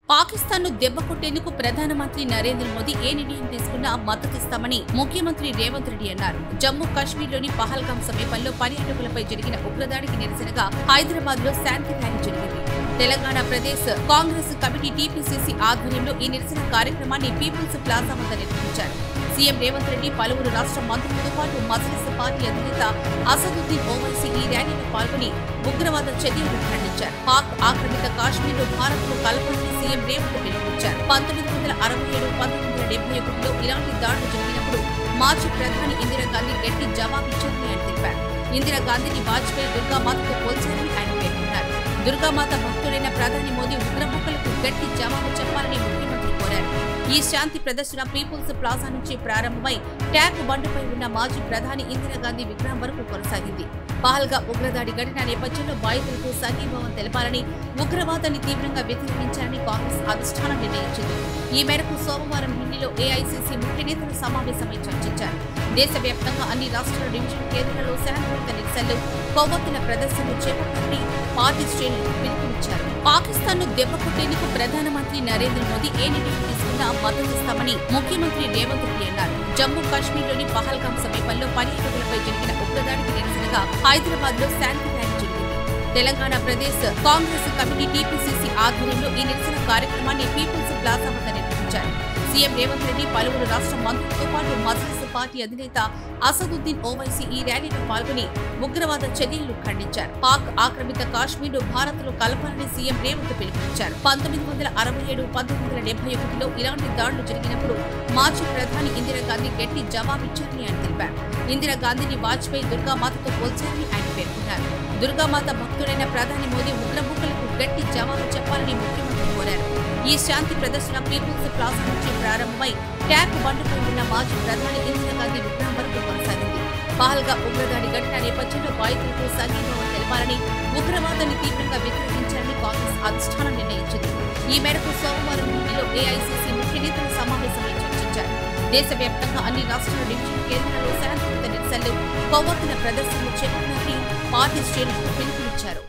పాకిస్తాన్ను దెబ్బకొట్టేందుకు ప్రధానమంత్రి నరేంద్ర మోదీ ఏ నిర్ణయం తీసుకున్నా మద్దతిస్తామని ముఖ్యమంత్రి రేవంత్ రెడ్డి అన్నారు. జమ్మూ కాశ్మీర్లోని పహల్గాం సమీపంలో పర్యాటకులపై జరిగిన ఉగ్రదాడికి నిరసనగా హైదరాబాద్లో శాంతి ర్యాలీ జరిగింది. తెలంగాణ ప్రదేశ్ కాంగ్రెస్ కమిటీ టీపీసీసీ ఆధ్వర్యంలో ఈ నిరసన కార్యక్రమాన్ని పీపుల్స్ ప్లాజా వద్ద నిర్వహించారు. సీఎం రేవంత్ రెడ్డి, పలువురు రాష్ట్ర మంత్రులతో పాటు మజ్లిస్ పార్టీ అధినేత అసదుద్దీన్ ఓవైసీ ఈ ర్యాలీలో పాల్గొని ఉగ్రవాద చర్యలను ఖండించారు. పాక్ ఆక్రమిత కాశ్మీర్లో భారత్ను కలపాలని సీఎం రేవంత్ పిలుపునిచ్చారు. 1967, 1971లో ఇలాంటి దాడులు జరిగినప్పుడు మాజీ ప్రధాని ఇందిరాగాంధీ గట్టి జవాబిచ్చారని ఆయన తెలిపారు. ఇందిరాగాంధీని వాజ్పేయి దుర్గామాతతో పోల్చారని ఆయన పేర్కొన్నారు. దుర్గామాత భక్తుడైన ప్రధాని మోదీ ఉగ్రముక్కలకు గట్టి జవాబు చెప్పాలని ముఖ్యమంత్రి కోరారు. ఈ శాంతి ప్రదర్శన పీపుల్స్ ప్లాజా నుంచి ప్రారంభమై ట్యాంక్ బండుపై ఉన్న మాజీ ప్రధాని ఇందిరాగాంధీ విగ్రహం వరకు కొనసాగింది. పహల్గా ఉగ్రదాడి ఘటన నేపథ్యంలో బాధితులకు సంఘీభావం తెలపాలని, ఉగ్రవాదాన్ని తీవ్రంగా వ్యతిరేకించాలని కాంగ్రెస్ అధిష్టానం నిర్ణయించింది. ఈ మేరకు సోమవారం ఢిల్లీలో ఏఐసీసీ ముఖ్య నేతల సమావేశమై చర్చించారు. దేశవ్యాప్తంగా అన్ని రాష్ట్రాల డివిజన్ కేంద్రాల్లో శాంతియుత నిరసనలు, కొవ్వొత్తుల ప్రదర్శనలు చేపట్టాలని పార్టీ శ్రేణులు పిలుపునిచ్చారు. పాకిస్తాన్ను దెబ్బకొట్టేందుకు ప్రధానమంత్రి నరేంద్ర మోదీ ఏ నిర్ణయం తీసుకున్నా మద్దతిస్తామని ముఖ్యమంత్రి రేవంత్ రెడ్డి అన్నారు. జమ్మూ కాశ్మీర్లోని పహల్గాం సమీపంలో పర్యాటకులపై జరిగిన ఉగ్రదాడికి నిరసనగా హైదరాబాద్లో శాంతి ర్యాలీ జరిగింది. తెలంగాణ ప్రదేశ్ కాంగ్రెస్ కమిటీ టీపీసీసీ ఆధ్వర్యంలో ఈ నిరసన కార్యక్రమాన్ని పీపుల్స్ ప్లాజా వద్ద నిర్వహించారు. సీఎం రేవంత్ రెడ్డి, పలువురు రాష్ట్ర మంత్రులతో పాటు మజ్లిస్ పార్టీ అధినేత అసదుద్దీన్ ఓవైసీ ఈ ర్యాలీలో పాల్గొని ఉగ్రవాద చర్యలను ఖండించారు. పాక్ ఆక్రమిత కాశ్మీర్ను భారత్లో కలపాలని సీఎం రేవంత్ పిలుపునిచ్చారు. 1967, 1971లో ఇలాంటి దాడులు జరిగినప్పుడు మాజీ ప్రధాని ఇందిరాగాంధీ గట్టి జవాబిచ్చారని ఆయన తెలిపారు. ఇందిరాగాంధీని వాజ్పేయి దుర్గామాతతో పోల్చారని ఆయన పేర్కొన్నారు. దుర్గామాత భక్తుడైన ప్రధాని మోదీ ఉగ్రముక్కలకు గట్టి జవాబు చెప్పాలని ముఖ్యమంత్రి కోరారు. ఈ శాంతి ప్రదర్శన పీపుల్స్ ప్లాజా నుంచి ప్రారంభమై ట్యాంక్ బండుపై ఉన్న మాజీ ప్రధాని ఇందిరాగాంధీ విగ్రహం వరకు కొనసాగింది. పహల్గా ఉగ్రదాడి ఘటన నేపథ్యంలో బాధితులకు సంఘీభావం తెలపాలని, ఉగ్రవాదాన్ని తీవ్రంగా వ్యతిరేకించాలని కాంగ్రెస్ అధిష్టానం నిర్ణయించింది. ఈ మేరకు సోమవారం ఢిల్లీలో ఏఐసీసీ ముఖ్య నేతల సమావేశమై చర్చించారు. దేశవ్యాప్తంగా అన్ని రాష్ట్రాల డివిజన్ కేంద్రాల్లో శాంతియుత నిరసనలు, కొవ్వొత్తుల ప్రదర్శనలు చేపట్టాలని పార్టీ శ్రేణులకు పిలుపునిచ్చారు.